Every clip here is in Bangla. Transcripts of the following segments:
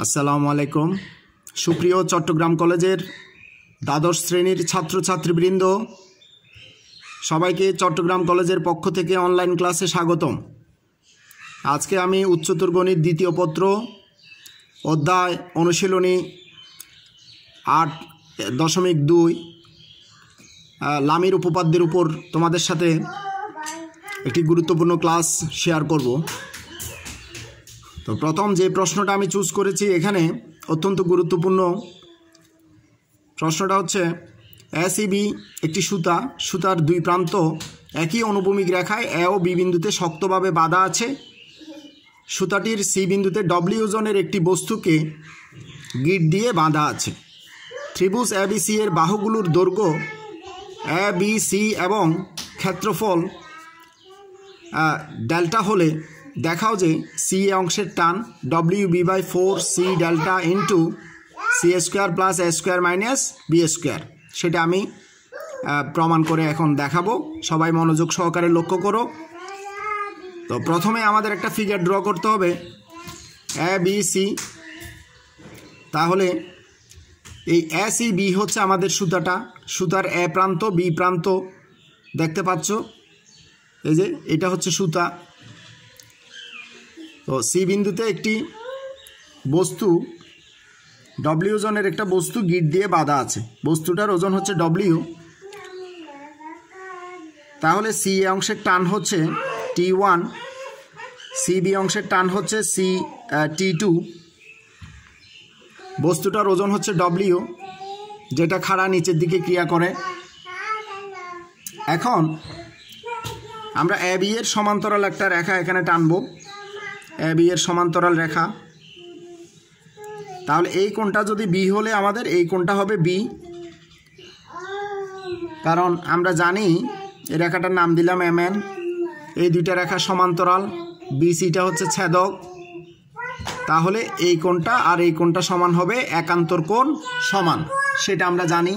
আসসালামু আলাইকুম। সুপ্রিয় চট্টগ্রাম কলেজের দ্বাদশ শ্রেণীর ছাত্রছাত্রীবৃন্দ, সবাইকে চট্টগ্রাম কলেজের পক্ষ থেকে অনলাইন ক্লাসে স্বাগতম। আজকে আমি উচ্চতর গণিত দ্বিতীয় পত্র অধ্যায় অনুশীলনী 8.2 লামির উপপাদ্যের উপর তোমাদের সাথে একটি গুরুত্বপূর্ণ ক্লাস শেয়ার করব। তো প্রথম যে প্রশ্নটা আমি চুজ করেছি এখানে অত্যন্ত গুরুত্বপূর্ণ প্রশ্নটা হচ্ছে এসিবি একটি সুতার দুই প্রান্ত একই অনুভূমিক রেখায় এ ও বি বিন্দুতে শক্তভাবে বাঁধা আছে। সুতাটির সি বিন্দুতে ডব্লিউ ওজনের একটি বস্তুকে গিট দিয়ে বাঁধা আছে। ত্রিভুজ এবিসি এর বাহুগুলোর দৈর্ঘ্য এ বি সি এবং ক্ষেত্রফল ডেল্টা হলে দেখাও যে সি অংশের tan WB/4 C delta into C square plus A square minus B square. সেটা আমি প্রমাণ করে এখন দেখাবো। সবাই মনোযোগ সহকারে লক্ষ্য করো। তো প্রথমে আমাদের একটা ফিগার ড্র করতে হবে এ বি সি। তাহলে এই এসিবি হচ্ছে আমাদের সুতার এ প্রান্ত বি প্রান্ত দেখতে পাচ্ছ, এই যে এটা হচ্ছে সুতা। তো সি বিন্দুতে একটি বস্তু ডব্লিউ ওজনের একটা বস্তু গিট দিয়ে বাঁধা আছে। বস্তুটার ওজন হচ্ছে ডব্লিউ। তাহলে সি অংশের টান হচ্ছে T1, সিবি অংশের টান হচ্ছে T2। বস্তুটার ওজন হচ্ছে ডব্লিউ, যেটা খাড়া নিচের দিকে ক্রিয়া করে। এখন আমরা এ বি এর সমান্তরাল একটা রেখা এখানে টানবো, এ বি এর সমান্তরাল রেখা। তাহলে এই কোণটা যদি বি হলে আমাদের এই কোণটা হবে বি, কারণ আমরা জানি এই রেখাটার নাম দিলাম MN। এই দুইটা রেখা সমান্তরাল, BCটা হচ্ছে ছেদক। তাহলে এই কোণটা আর এই কোণটা সমান হবে, একান্তর কোণ সমান, সেটা আমরা জানি।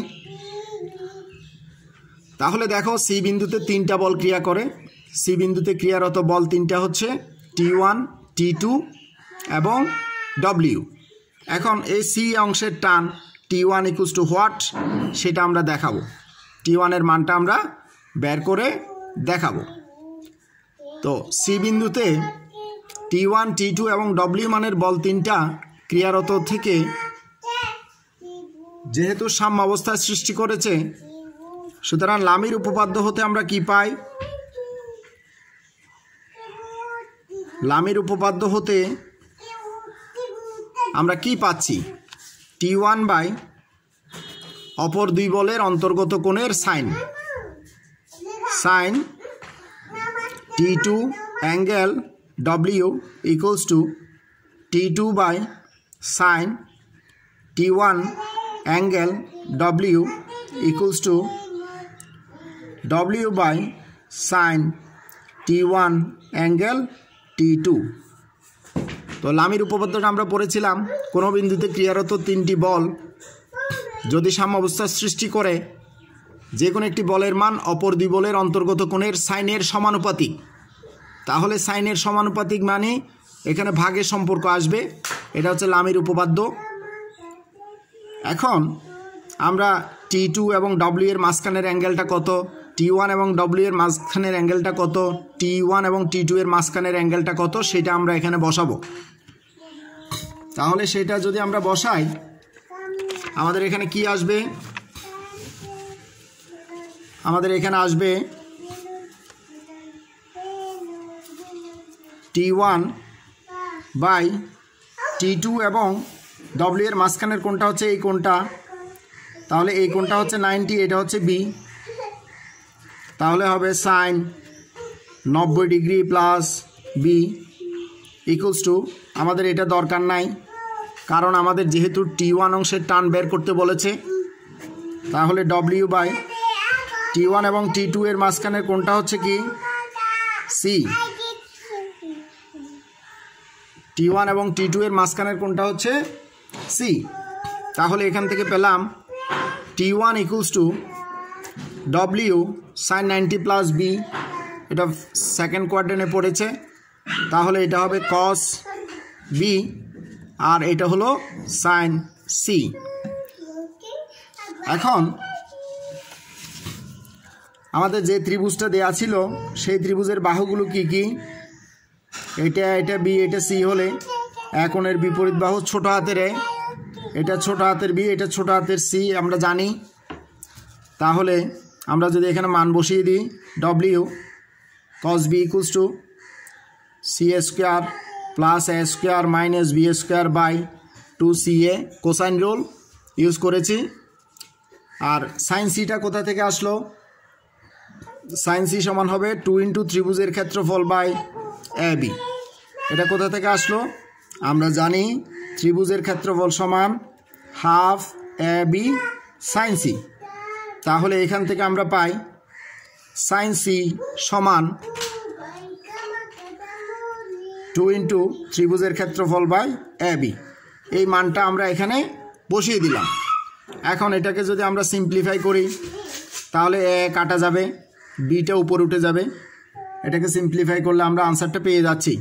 তাহলে দেখো সি বিন্দুতে তিনটা বল ক্রিয়া করে। সি বিন্দুতে ক্রিয়ারত বল তিনটা হচ্ছে T1, T2 এবং W। এখন এই সি অংশের টান T1 ইকুয়ালস টু হোয়াট, সেটা আমরা দেখাবো। T1 এর মানটা আমরা বের করে দেখাবো। তো সি বিন্দুতে T1, T2 এবং W মানের বল তিনটা ক্রিয়ারত থেকে যেহেতু সাম্যাবস্থা সৃষ্টি করেছে, সুতরাং লামির উপপাদ্য হতে আমরা কি পাই? লামির উপপাদ্য হতে আমরা কি পাচ্ছি? T1 বাই অপর দুই বলের অন্তর্গত কোণের sine T2 angle W equals to T2 by sine T1 angle W equals to W by sine T1 angle T2। তো লামির উপপাদ্যটা আমরা পড়েছিলাম, কোনো বিন্দুতে ক্রিয়ারত তিনটি বল যদি সাম্যাবস্থার সৃষ্টি করে, যে কোনো একটি বলের মান অপর দুই বলের অন্তর্গত কোণের সাইনের সমানুপাতিক। তাহলে সাইনের সমানুপাতিক মানে এখানে ভাগের সম্পর্ক আসবে। এটা হচ্ছে লামির উপপাদ্য। এখন আমরা T2 এবং W এর মাঝখানের অ্যাঙ্গেলটা কত, T1 এবং W এর মাঝখানের অ্যাঙ্গেলটা কত, T1 এবং T2 এর মাঝখানের অ্যাঙ্গেলটা কত, সেটা আমরা এখানে বসাবো। তাহলে সেটা যদি আমরা বসাই, আমাদের এখানে কি আসবে? আমাদের এখানে আসবে T1 বাই T2 এবং W এর মাঝখানের কোণটা হচ্ছে এই কোণটা। তাহলে এই কোণটা হচ্ছে 90, এটা হচ্ছে B। তাহলে হবে sine 90 degree plus B equals to, আমাদের এটা দরকার নাই, কারণ আমাদের যেহেতু T1 অংশের টান বের করতে বলেছে। তাহলে W বাই T1 এবং T2 এর মাঝখানের কোণটা হচ্ছে কি C। T1 এবং T2 এর মাঝখানের কোণটা হচ্ছে C। তাহলে এখান থেকে পেলাম T1 equals to W sine 90 plus B। এটা সেকেন্ড কোয়াড্রেন্টে পড়েছে, তাহলে এটা হবে cos B আর এটা হলো সাইন সি। এখন আমাদের যে ত্রিভুজটা দেয়া ছিল সেই ত্রিভুজের বাহুগুলো কি কি? এটা বি, এটা সি হলে কোণের বিপরীত বাহু ছোট হাতের এ, এটা ছোট হাতের বি, এটা ছোট হাতের সি আমরা জানি। তাহলে আমরা যদি এখানে মান বসিয়ে দিই, W cos b equals to C square plus A square minus B square by 2ca, cosine rule use করেছি। আর সাইন সিটা কোথা থেকে আসলো? সাইন সি সমান হবে 2 ইন্টু ত্রিভুজের ক্ষেত্রফল বাই এ বি। এটা কোথা থেকে আসলো? আমরা জানি ত্রিভুজের ক্ষেত্রফল সমান half A B sign C. তাহলে এখান থেকে আমরা পাই সাইন সি সমান 2 ইন্টু ত্রিভুজের ক্ষেত্রফল বাই এ বি। এই মানটা আমরা এখানে বসিয়ে দিলাম। এখন এটাকে যদি আমরা সিম্পলিফাই করি তাহলে এ কাটা যাবে, বিটা উপরে উঠে যাবে। এটাকে সিম্পলিফাই করলে আমরা আনসারটা পেয়ে যাচ্ছি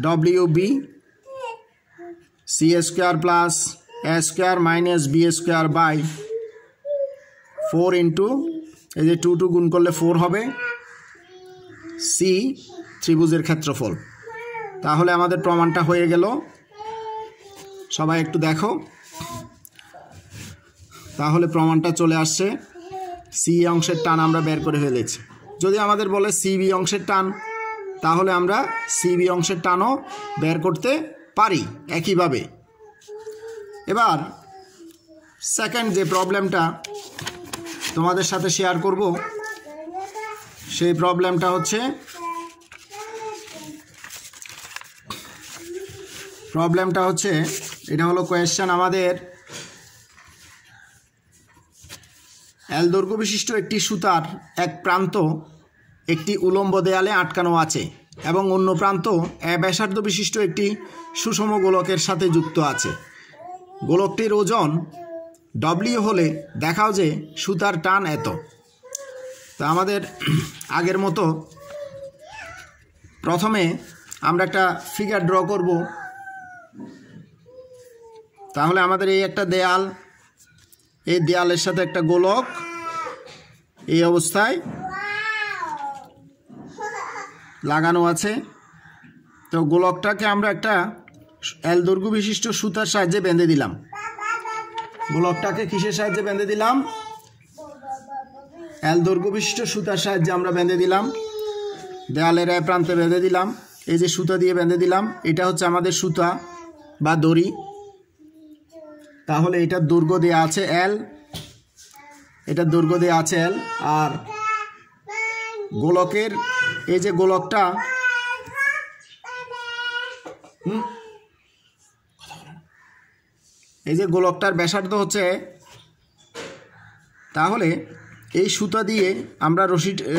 W B C square plus A square minus B square by 4 into এই যে 2 গুণ করলে 4 হবে সি ত্রিভুজের ক্ষেত্রফল। তাহলে আমাদের প্রমাণটা হয়ে গেল। সবাই একটু দেখো, তাহলে প্রমাণটা চলে আসছে। সি অংশের টান আমরা বের করে ফেলেছি। যদি আমাদের বলে সিবি অংশের টান, তাহলে আমরা সিবি অংশের টানও বের করতে পারি একইভাবে। এবার সেকেন্ড যে প্রবলেমটা তোমাদের সাথে শেয়ার করব, সেই প্রবলেমটা হচ্ছে এটা হলো কোয়েশ্চেন আমাদের এল দৈর্ঘ্য বিশিষ্ট একটি সুতার এক প্রান্ত একটি উলম্ব দেয়ালে আটকানো আছে এবং অন্য প্রান্ত এ ব্যাসার্ধ বিশিষ্ট একটি সুষম গোলকের সাথে যুক্ত আছে। গোলকটির ওজন ডব্লিউ হলে দেখাও যে সুতার টান এত। তো আমাদের আগের মতো প্রথমে আমরা একটা ফিগার ড্র করব। তাহলে আমাদের এই একটা দেয়াল, এই দেয়ালের সাথে একটা গোলক এই অবস্থায় লাগানো আছে। তো গোলকটাকে আমরা একটা এল দৈর্ঘ্য বিশিষ্ট সুতার সাহায্যে বেঁধে দিলাম। গোলকটাকে কিসের সাহায্যে বেঁধে দিলাম? এল দৈর্ঘ্য বিশিষ্ট সুতার সাহায্যে আমরা বেঁধে দিলাম। দেয়ালের এ প্রান্তে বেঁধে দিলাম, এই যে সুতা দিয়ে বেঁধে দিলাম। এটা হচ্ছে আমাদের সুতা বা দড়ি। তাহলে এটার দৈর্ঘ্য দেওয়া আছে এল, এটার দৈর্ঘ্য দেওয়া আছে এল। আর গোলকের এই যে গোলকটা এই যে গোলকটার ব্যাসার্ধ হচ্ছে, তাহলে এই সুতা দিয়ে আমরা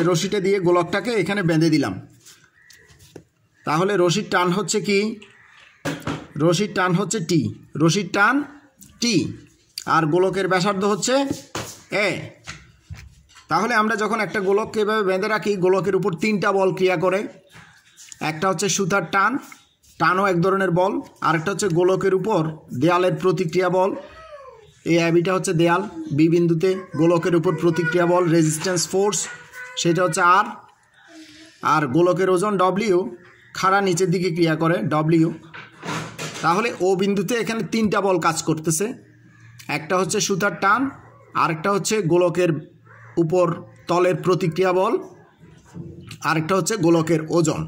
রশিটা দিয়ে গোলকটাকে এখানে বেঁধে দিলাম। তাহলে রশির টান হচ্ছে কি? রশির টান হচ্ছে টি, রশির টান টি, আর গোলকের ব্যাসার্ধ হচ্ছে এ। তাহলে আমরা যখন একটা গোলককে এভাবে বেঁধে রাখি, গোলকের উপর 3টা বল ক্রিয়া করে। একটা হচ্ছে সুতার টান, টানও এক ধরনের বল। আরেকটা হচ্ছে গোলকের উপর দেয়ালের প্রতিক্রিয়া বল। এই অ্যাবিটা হচ্ছে দেয়াল, বি বিন্দুতে গোলকের উপর প্রতিক্রিয়া বল রেজিস্ট্যান্স ফোর্স, সেটা হচ্ছে আর। আর গোলকের ওজন ডব্লিউ, খাড়া নিচের দিকে ক্রিয়া করে ডব্লিউ। তাহলে ও বিন্দুতে এখানে 3টা বল কাজ করতেছে। একটা হচ্ছে সুতার টান, আরেকটা হচ্ছে গোলকের উপর তলের প্রতিক্রিয়া বল, আরেকটা হচ্ছে গোলকের ওজন।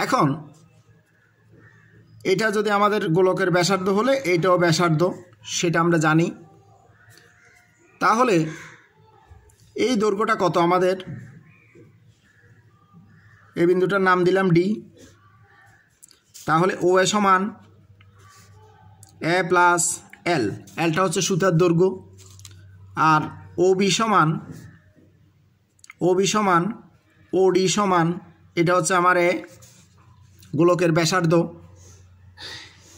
এখন এটা যদি আমাদের গোলকের ব্যাসার্ধ হলে এইটাও ব্যাসার্ধ, সেটা আমরা জানি। তাহলে এই দৈর্ঘ্যটা কত আমাদের? এই বিন্দুটার নাম দিলাম ডি। তাহলে ও এ সমান এ প্লাস এল, এলটা হচ্ছে সুতার দৈর্ঘ্য। আর ও বি সমান ও ডি সমান এটা হচ্ছে আমার এ, গোলকের ব্যাসার্ধ।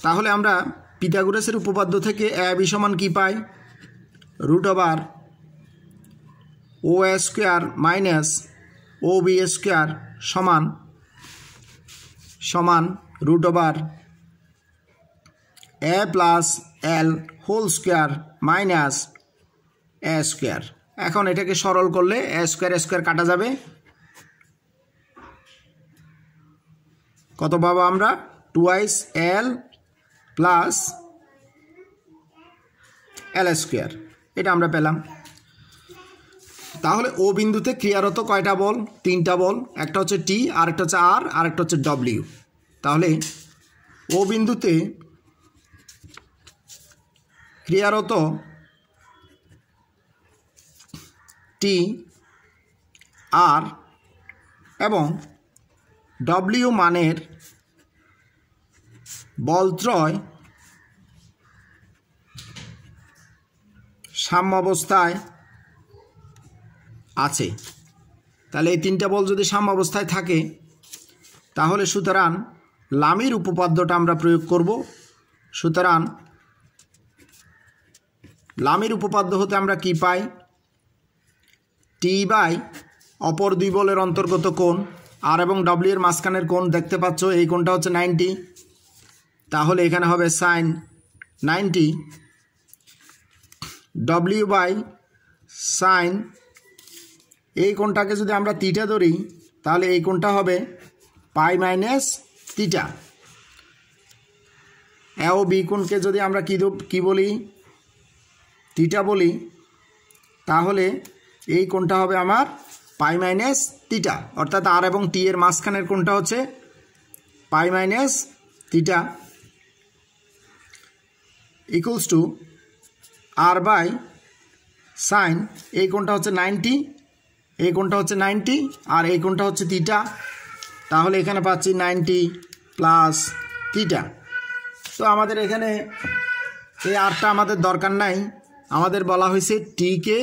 তাহলে আমরা পিথাগোরাসের উপপাদ্য থেকে এ বি সমান কি পাই? √/ও A square minus O B square সমান √/, A plus L whole square minus A square. এখন এটাকে সরল করলে এ স্কোয়ার কাটা যাবে, কত পাবো আমরা? 2 এল প্লাস এল স্কোয়ার, এটা আমরা পেলাম। তাহলে ও বিন্দুতে ক্রিয়ারত কয়টা বল? 3টা বল, একটা হচ্ছে টি, আরেকটা হচ্ছে আর, আরেকটা হচ্ছে ডব্লিউ। তাহলে ও বিন্দুতে ক্রিয়ারত টি, আর এবং ডব্লিউ মানের বলত্রয় সাম্যাবস্থায় আছে। তাহলে এই 3টা বল যদি সাম্যাবস্থায় থাকে তাহলে সুতরাং লামির উপপাদ্যটা আমরা প্রয়োগ করব। সুতরাং লামির উপপাদ্য হতে আমরা কি পাই? টি বাই অপর দুই বলের অন্তর্গত কোণ আর এবং ডব্লিউ এর মাঝখানের কোণ দেখতে পাচ্ছ, এই কোণটা হচ্ছে 90, তাহলে এখানে হবে সাইন 90 ডব্লিউ বাই সাইন, এই কোণটাকে যদি আমরা থিটা ধরি তাহলে এই কোণটা হবে পাই মাইনাস থিটা। এ ও বি কোণকে যদি আমরা কি বলি? থিটা বলি, তাহলে এই কোণটা হবে আমার পাই মাইনাস থিটা, অর্থাৎ আর এবং টি এর মাঝখানের কোণটা হচ্ছে pi minus theta equals to R by sine, এই কোণটা হচ্ছে 90, এই কোণটা হচ্ছে 90 আর এই কোণটা হচ্ছে থিটা, তাহলে এখানে পাচ্ছি 90 প্লাস থিটা। তো আমাদের এখানে এই আরটা আমাদের দরকার নাই, আমাদের বলা হয়েছে টিকে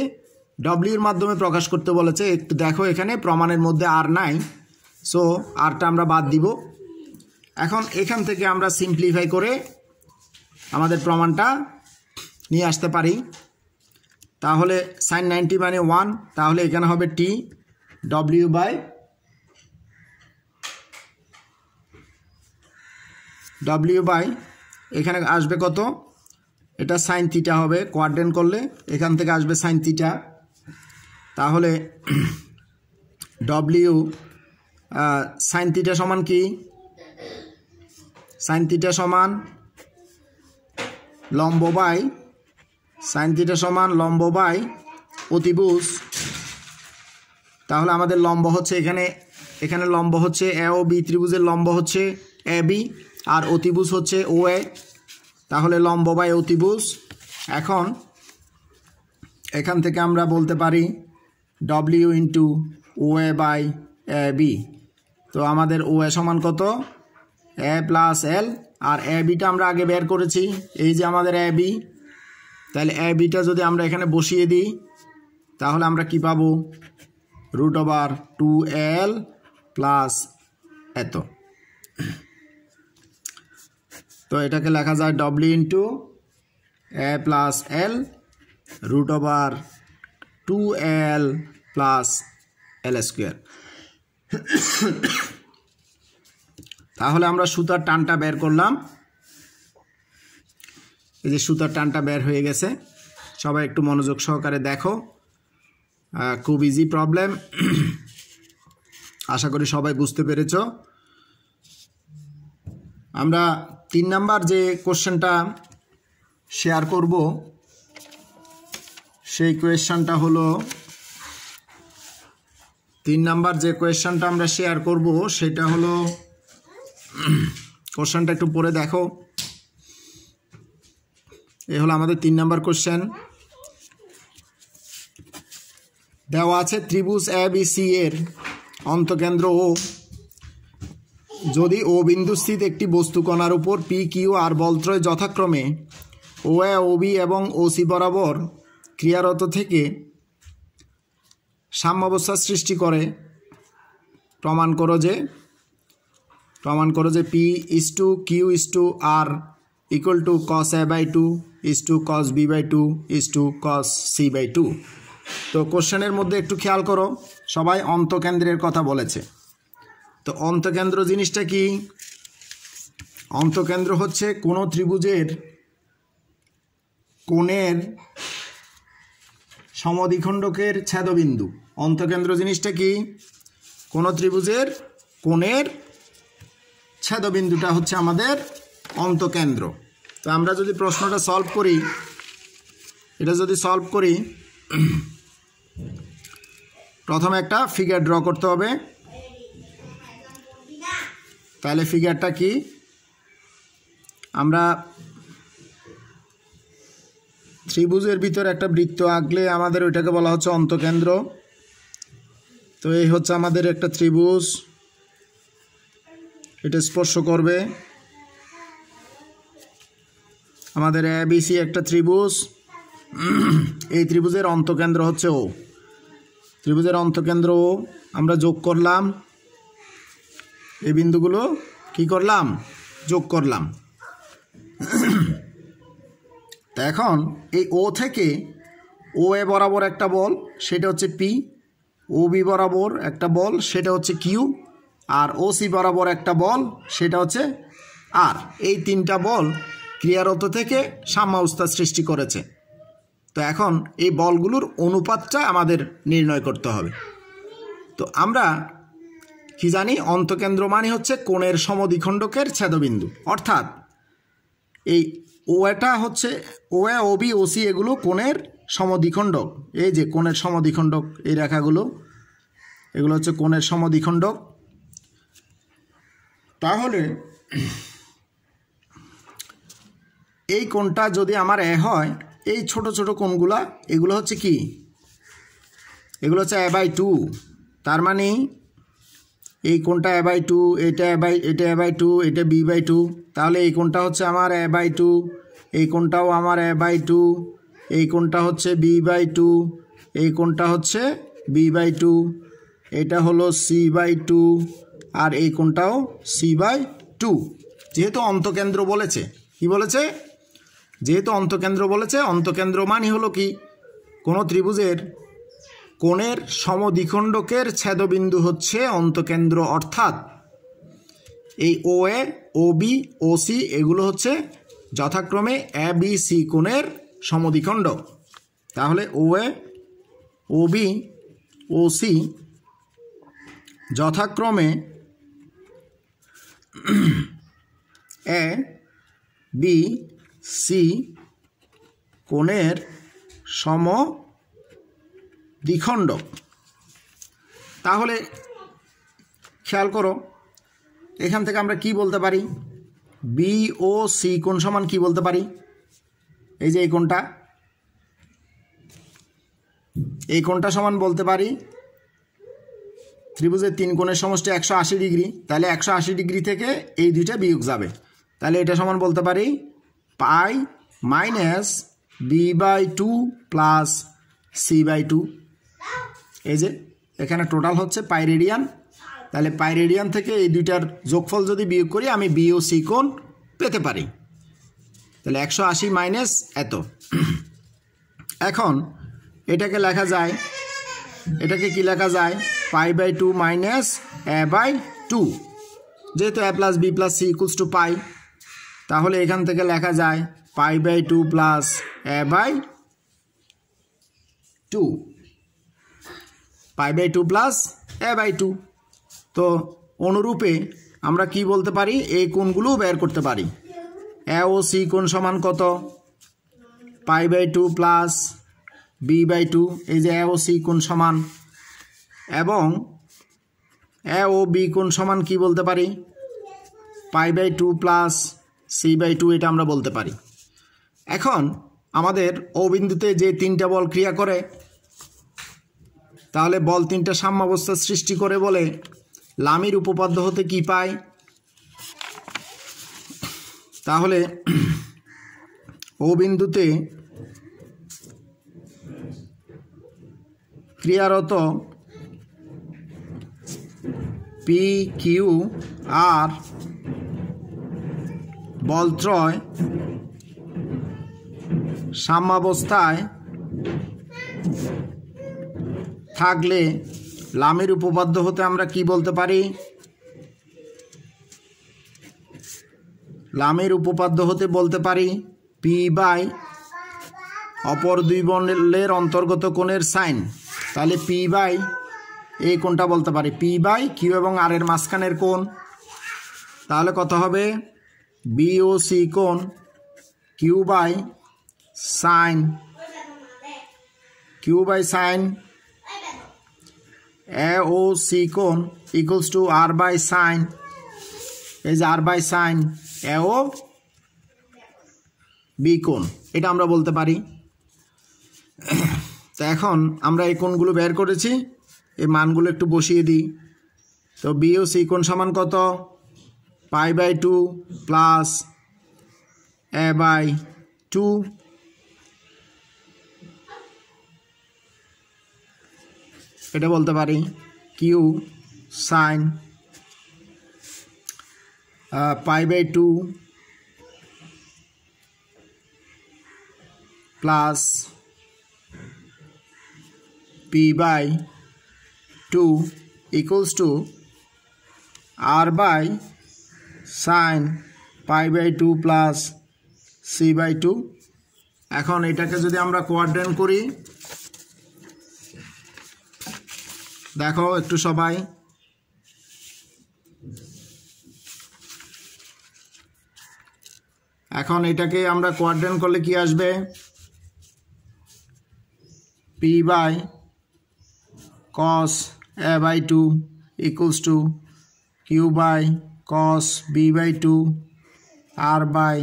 ডব্লিউর মাধ্যমে প্রকাশ করতে বলেছে। একটু দেখো এখানে প্রমাণের মধ্যে আর নাই, সো আরটা আমরা বাদ দিব। এখন এখান থেকে আমরা সিম্পলিফাই করে আমাদের প্রমাণটা নিয়ে আসতে পারি। তাহলে সাইন 90 মানে 1, তাহলে এখানে হবে টি ডব্লিউ বাই এখানে আসবে কত? এটা সাইন থিটা হবে, কোয়াড্রেন্ট করলে এখান থেকে আসবে সাইন থিটা, তাহলে ডব্লিউ সাইন থিটা সমান কি? সাইন থিটা সমান লম্ব বাই সাইন থিটা সমান লম্ব বাই অতিভুজ। তাহলে আমাদের লম্ব হচ্ছে এখানে লম্ব হচ্ছে এ ও বি ত্রিভুজের লম্ব হচ্ছে এ বি আর অতিভুজ হচ্ছে ও এ, তাহলে লম্ব বাই অতিভুজ। এখন এখান থেকে আমরা বলতে পারি W into O A by A B. তো আমাদের ও এ সমান কত? এ প্লাস এল, আর এ বিটা আমরা আগে বের করেছি, এই যে আমাদের এ বি। তাহলে এ বিটা যদি আমরা এখানে বসিয়ে দিই তাহলে আমরা কি পাবো? √2l প্লাস এত। তো এটাকে লেখা যায় ডব্লিউ ইন্টু এ প্লাস এল √2l প্লাস এল স্কোয়ার। তাহলে আমরা সুতার টানটা বের করলাম, এই যে সুতার টানটা বের হয়ে গেছে। সবাই একটু মনোযোগ সহকারে দেখো, খুব ইজি প্রবলেম, আশা করি সবাই বুঝতে পেরেছ। আমরা 3 নাম্বার যে কোশ্চেনটা শেয়ার করব সেই কোয়েশ্চনটা হলো 3 নাম্বার যে কোয়েশ্চনটা আমরা শেয়ার করব সেটা হলো, কোশ্চেনটা একটু পড়ে দেখো। এই হলো আমাদের 3 নাম্বার কোশ্চেন। দেওয়া আছে ত্রিভুজ এবিসি এর অন্তকেন্দ্র ও, যদি ও বিন্দুস্থিত একটি বস্তুকণার উপর পি কিউ আর বলত্রয় যথাক্রমে ও এ ও বি এবং ও সি বরাবর ক্রিয়ারত থেকে সাম্যাবস্থা সৃষ্টি করে, প্রমাণ করো যে P is to Q is to R equal to cos A by 2 is to cos B by 2 is to cos C by 2। তো কোশ্চেনের মধ্যে একটু খেয়াল করো, সবাই অন্তকেন্দ্রের কথা বলেছে। তো অন্তকেন্দ্র জিনিসটা কি? অন্তকেন্দ্র হচ্ছে কোনো ত্রিভুজের কোণের সমদ্বিখণ্ডকের ছেদবিন্দু। অন্তকেন্দ্র জিনিসটা কি? কোনো ত্রিভুজের কোণের ছেদবিন্দুটা হচ্ছে আমাদের অন্তকেন্দ্র। তো আমরা যদি প্রশ্নটা সলভ করি, এটা যদি সলভ করি, প্রথমে একটা ফিগার ড্র করতে হবে। তাহলে ফিগারটা কি? আমরা ত্রিভুজের ভিতর একটা বৃত্ত আঁকলে আমাদের ওইটাকে বলা হচ্ছে অন্তকেন্দ্র। তো এই হচ্ছে আমাদের একটা ত্রিভুজ, এটা স্পর্শ করবে আমাদের ABC একটা ত্রিভুজ। এই ত্রিভুজের অন্তকেন্দ্র হচ্ছে ও। ত্রিভুজের অন্তকেন্দ্র ও আমরা যোগ করলাম, এই বিন্দুগুলো কি করলাম? যোগ করলাম। তা এখন এই ও থেকে ও এ বরাবর একটা বল, সেটা হচ্ছে পি। ও বি বরাবর একটা বল, সেটা হচ্ছে কিউ। আর ও সি বরাবর একটা বল, সেটা হচ্ছে আর। এই তিনটা বল ক্রিয়ারত থেকে সাম্যাবস্থা সৃষ্টি করেছে। তো এখন এই বলগুলোর অনুপাতটা আমাদের নির্ণয় করতে হবে। তো আমরা কি জানি? অন্তকেন্দ্র মানে হচ্ছে কোণের সমদ্বিখণ্ডকের ছেদবিন্দু। অর্থাৎ এই ও এটা হচ্ছে ও এ, ও বি, ও সি এগুলো কোণের সমদ্বিখণ্ডক। এই যে কোণের সমদ্বিখণ্ডক, এই রেখাগুলো, এগুলো হচ্ছে কোণের সমদ্বিখণ্ডক। তাহলে এই কোণটা যদি আমার এ হয়, এই ছোট ছোট কোণগুলা এগুলো হচ্ছে কি? এগুলো হচ্ছে a/2। তার মানে এই কোণটা a/2, এটা a/2, এটা b/2। তাহলে এই কোণটা হচ্ছে আমার a/2, এই কোণটাও আমার a/2, এই কোণটা হচ্ছে b/2, এই কোণটা হচ্ছে b/2, এটা হলো c/2, আর এই কোণটাও c/2। যেহেতু অন্তকেন্দ্র বলেছে, কি বলেছে? যেহেতু অন্তকেন্দ্র বলেছে, অন্তকেন্দ্র মানে হলো কি? কোনো ত্রিভুজের কোণের সমদ্বিখণ্ডকের ছেদবিন্দু হচ্ছে অন্তকেন্দ্র। অর্থাৎ এই ও এ, ও বি, ও সি এগুলো হচ্ছে যথাক্রমে এ বি সি কোণের সমদ্বিখণ্ডক। তাহলে ও এ, ও বি, ও সি যথাক্রমে এ বি সি কোণের সমদ্বিখণ্ডক। তাহলে খেয়াল করো, এখান থেকে আমরা কি বলতে পারি? বি ও সি কোণ সমান কি বলতে পারি? এই যে এই কোণটা, এই কোণটা সমান বলতে পারি ত্রিভুজের তিন কোণের সমষ্টি 180 ডিগ্রি। তাহলে 180 ডিগ্রি থেকে এই দুইটা বিয়োগ যাবে। তাহলে এটা সমান বলতে পারি পাই মাইনাস b/2 প্লাস c/2। এই যে এখানে টোটাল হচ্ছে পাই রেডিয়ান। তাহলে পাই রেডিয়ান থেকে এই দুইটার যোগফল যদি বিয়োগ করি, আমি বি ও সি কোণ পেতে পারি। তাহলে 180 মাইনাস এত। এখন এটাকে লেখা যায়, এটাকে কি লেখা যায়? π/2 মাইনাস a/2। যেহেতু a plus B plus C equals to pi, তাহলে এখান থেকে লেখা যায় π/2 প্লাস a/2, π/2 প্লাস a/2। তো অনুরূপে আমরা কি বলতে পারি? এই কোণগুলো বের করতে পারি। এ ও সি কোণ সমান কত? π/2 প্লাস b/2। এই যে এ ও সি কোণ সমান, এবং এ ও বি কোণ সমান কি বলতে পারি? π/2 প্লাস c/2, এটা আমরা বলতে পারি। এখন আমাদের ও বিন্দুতে যে তিনটা বল ক্রিয়া করে, তাহলে বল তিনটা সাম্যাবস্থা সৃষ্টি করে বলে লামির উপপাদ্য হতে কি পাই? তাহলে ও বিন্দুতে ক্রিয়ারত পি কিউ আর বলত্রয় সাম্যাবস্থায় থাকলে লামির উপপাদ্য হতে আমরা কি বলতে পারি? লামের উপপাদ্য হতে বলতে পারি পি বাই অপর দুই বলের অন্তর্গত কোণের সাইন। তাহলে পি বাই এই কোণটা বলতে পারি পি বাই কিউ এবং আর এর মাঝখানের কোণ। তাহলে কত হবে বি ও সি কোণ Q by sine A O C কোণ equals to R by sine, এই যে R by sine A O B কোণ, এটা আমরা বলতে পারি। তো এখন আমরা এই কোণগুলো বের করেছি, এই মানগুলো একটু বসিয়ে দিই। তো বি ও সি কোণ সমান কত pi by 2 plus A by 2, এটা বলতে পারি Q sine pi by 2 plus P by 2 equals to R by sine pi by 2 plus C by 2। এখন এটাকে যদি আমরা কোয়াড্রেন্ট করি, দেখো একটু সবাই, এখন এটাকে আমরা কোয়াড্রেন্ট করলে কি আসবে P by cos A by 2 equals to Q by cos B by 2 R by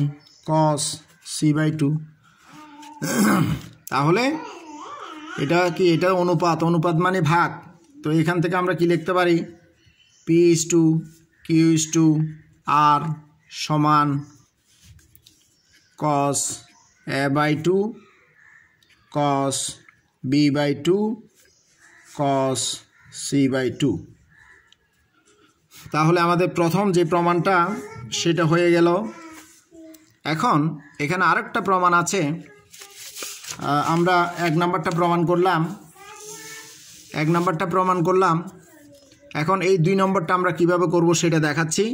cos C by 2। তাহলে এটা কি, এটা অনুপাত, অনুপাত মানে ভাগ। তো এখান থেকে আমরা কি লিখতে পারি P is to Q is to R সমান cos A by 2 cos B by 2 cos C by 2। তাহলে আমাদের প্রথম যে প্রমাণটা সেটা হয়ে গেল। এখন এখানে আরেকটা প্রমাণ আছে, আমরা এক নাম্বারটা প্রমাণ করলাম, এখন এই 2 নম্বরটা আমরা কিভাবে করব সেটা দেখাচ্ছি।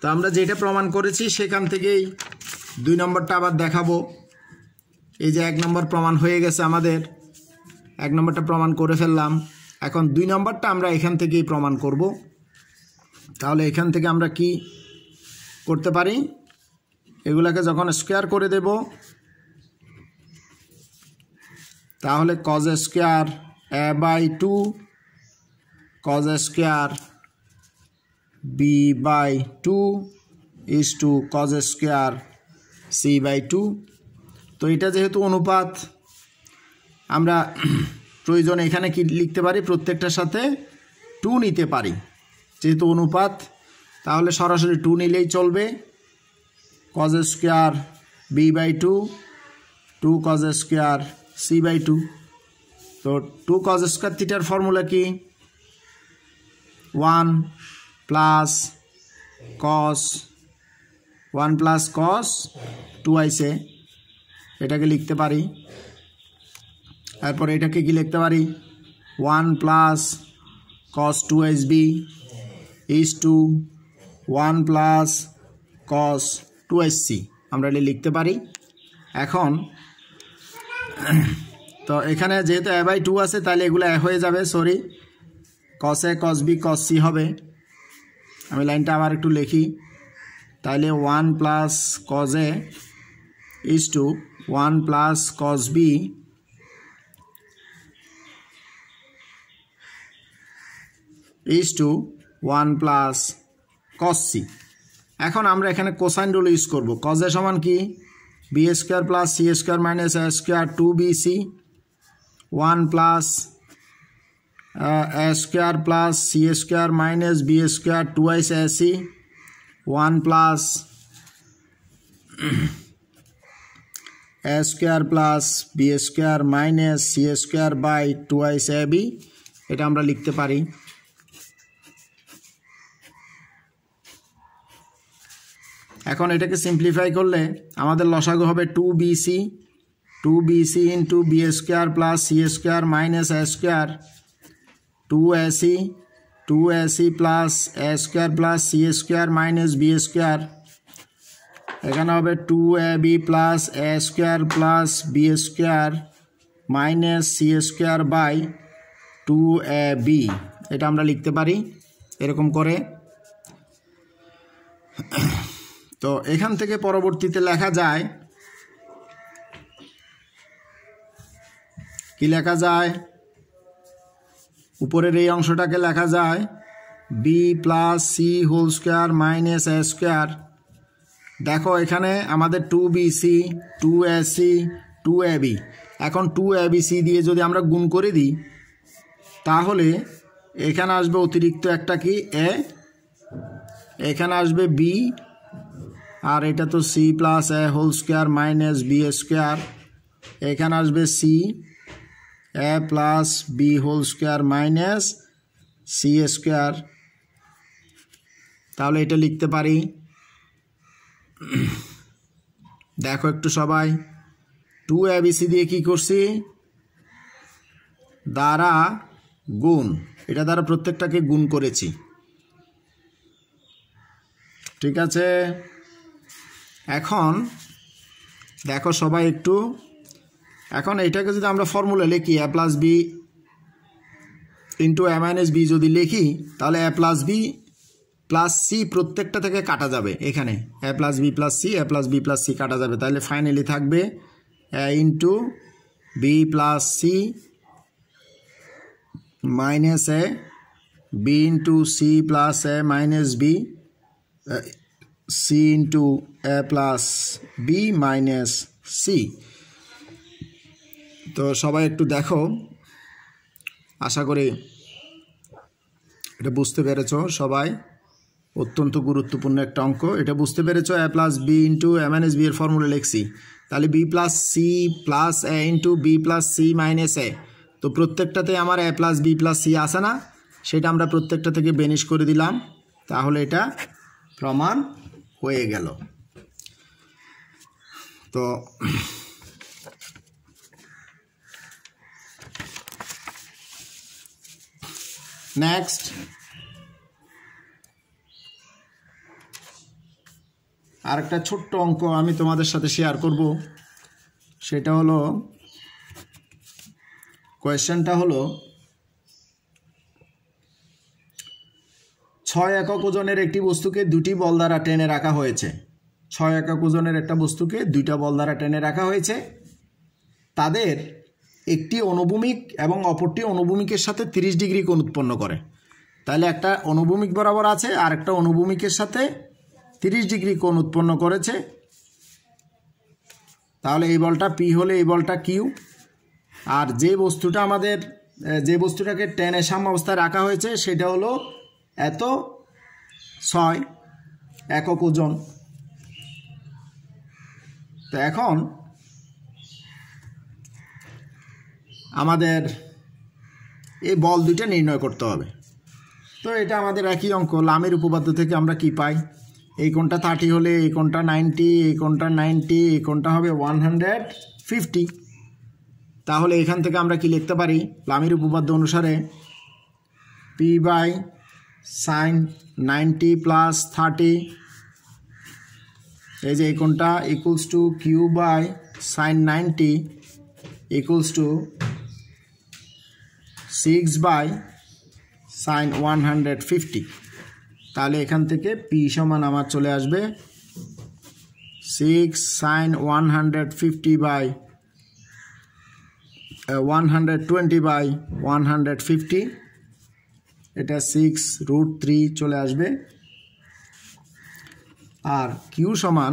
তো আমরা যেটা প্রমাণ করেছি সেখান থেকেই 2 নম্বরটা আবার দেখাবো। এই যে 1 নম্বর প্রমাণ হয়ে গেছে আমাদের, 1 নম্বরটা প্রমাণ করে ফেললাম, এখন 2 নম্বরটা আমরা এখান থেকেই প্রমাণ করব। তাহলে এখান থেকে আমরা কি করতে পারি, এগুলাকে যখন স্কোয়ার করে দেব তাহলে cos square A by 2 cos square B by 2 is to cos square C by 2। তো এটা যেহেতু অনুপাত, আমরা প্রয়োজন এখানে কি লিখতে পারি, প্রত্যেকটার সাথে 2 নিতে পারি, যেহেতু অনুপাত। তাহলে সরাসরি 2 নিলেই চলবে, cos square B by 2 2 cos square C by 2। তো 2 কজ স্কোয়ার থিটার ফর্মুলা কি 1 প্লাস কস 2 আইসে, এটাকে লিখতে পারি। তারপর এটাকে কি লিখতে পারি 1 plus cos 2 B is to 1 plus cos 2c, আমরা এটা লিখতে পারি। এখন তো এখানে যেহেতু এ বাই 2 আছে তাহলে এগুলো এ হয়ে যাবে, sorry, cos A cos B cos C হবে। আমি লাইনটা আবার একটু লিখি, তাহলে 1 plus cos A is to 1 plus cos B is to 1 plus cos C. এখন আমরা এখানে কোসাইন রুল ইউজ করব। কজ এ সমান কি B square plus C square minus A square 2bc 1 plus A square plus C square minus B square 2ac 1 plus A square plus B square minus C square by 2ac, এটা আমরা লিখতে পারি। এখন এটাকে সিম্পলিফাই করলে আমাদের লসাগু হবে 2bc into B square plus C square minus A square 2ac plus A square plus C square minus B square এখানে হবে 2ab plus a square plus b square minus c square by 2ab, এটা আমরা লিখতে পারি এরকম করে। তো এখান থেকে পরবর্তীতে লেখা যায়, কি লেখা যায়, উপরের এই অংশটাকে লেখা যায় b plus c whole square minus a square. দেখো এখানে আমাদের 2bc 2ac 2ab, এখন 2abc দিয়ে যদি আমরা গুণ করে দিই তাহলে এখানে আসবে অতিরিক্ত একটা কি a, এখানে আসবে b, আর এটা তো c plus a whole square minus b square, এখানে আসবে c a plus b whole square minus c square. তাহলে এটা লিখতে পারি, দেখো একটু সবাই, 2abc দিয়ে কি করছি, দ্বারা গুণ, এটা দ্বারা প্রত্যেকটাকে গুণ করেছি, ঠিক আছে। এখন দেখো সবাই একটু, এখন এটাকে যদি আমরা ফর্মুলা লিখি a plus b into a minus b যদি লিখি তাহলে a plus b plus c প্রত্যেকটা থেকে কাটা যাবে, এখানে a plus b plus c a plus b plus c কাটা যাবে, তাহলে ফাইনালি থাকবে a into b plus c minus a, b into c plus a minus b, c into a plus b minus c। তো সবাই একটু দেখো, আশা করি এটা বুঝতে পেরেছো সবাই, অত্যন্ত গুরুত্বপূর্ণ একটা অঙ্ক, এটা বুঝতে পেরেছো। a plus b into a minus b এর ফর্মুলা লিখছি, তাহলে b plus c plus a into b plus c minus a, তো প্রত্যেকটাতে আমার a plus b plus c আসে না, সেটা আমরা প্রত্যেকটা থেকে বেনিশ করে দিলাম, তাহলে এটা প্রমাণ হয়ে গেল। তো নেক্সট আরেকটা ছোট্ট অঙ্ক আমি তোমাদের সাথে শেয়ার করব, সেটা হলো, কোয়েশ্চেনটা হলো 6 একক ওজনের একটি বস্তুকে দুটি বল দ্বারা টেনে রাখা হয়েছে। 6 একক ওজনের একটা বস্তুকে দুইটা বল দ্বারা টেনে রাখা হয়েছে, তাদের একটি অনুভূমিক এবং অপরটি অনুভূমিকের সাথে 30 ডিগ্রি কোণ উৎপন্ন করে। তাহলে একটা অনুভূমিক বরাবর আছে আর একটা অনুভূমিকের সাথে 30 ডিগ্রি কোণ উৎপন্ন করেছে, তাহলে এই বলটা পি হলে এই বলটা কিউ, আর যে বস্তুটা আমাদের, যে বস্তুটাকে টেনে সাম্যাবস্থায় রাখা হয়েছে সেটা হলো এত 6 একক ওজন। তো এখন আমাদের এই বল দুইটা নির্ণয় করতে হবে। তো এটা আমাদের একই অঙ্ক, লামের উপপাদ্য থেকে আমরা কি পাই, এই কোণটা 30 হলে এই কোণটা 90, এই কোণটা 90, এই কোণটা হবে 150। তাহলে এখান থেকে আমরা কি লিখতে পারি, লামের উপপাদ্য অনুসারে p বাই সাইন 90 প্লাস 30, এই যে এই কোণটা equals to Q by sine 90 equals to 6 by sine 150। তাহলে এখান থেকে পি সমান আমার চলে আসবে 6 সাইন 150 বাই 120 বাই 150, এটা 6√3 চলে আসবে। আর কিউ সমান,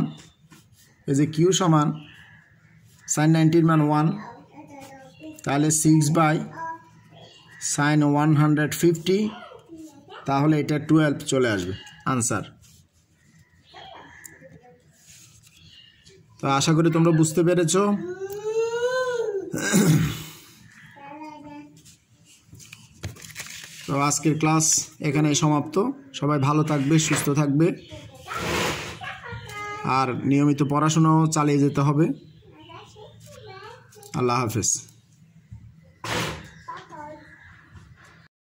এই যে কিউ সমান সাইন 90 মান 1, তাহলে 6 বাই সাইন 150, তাহলে এটা 12 চলে আসবে আনসার। তো আশা করি তোমরা বুঝতে পেরেছো। তো আজকের ক্লাস এখানেই সমাপ্ত। সবাই ভালো থাকবে, সুস্থ থাকবে, আর নিয়মিত পড়াশোনাও চালিয়ে যেতে হবে। আল্লাহ হাফেজ।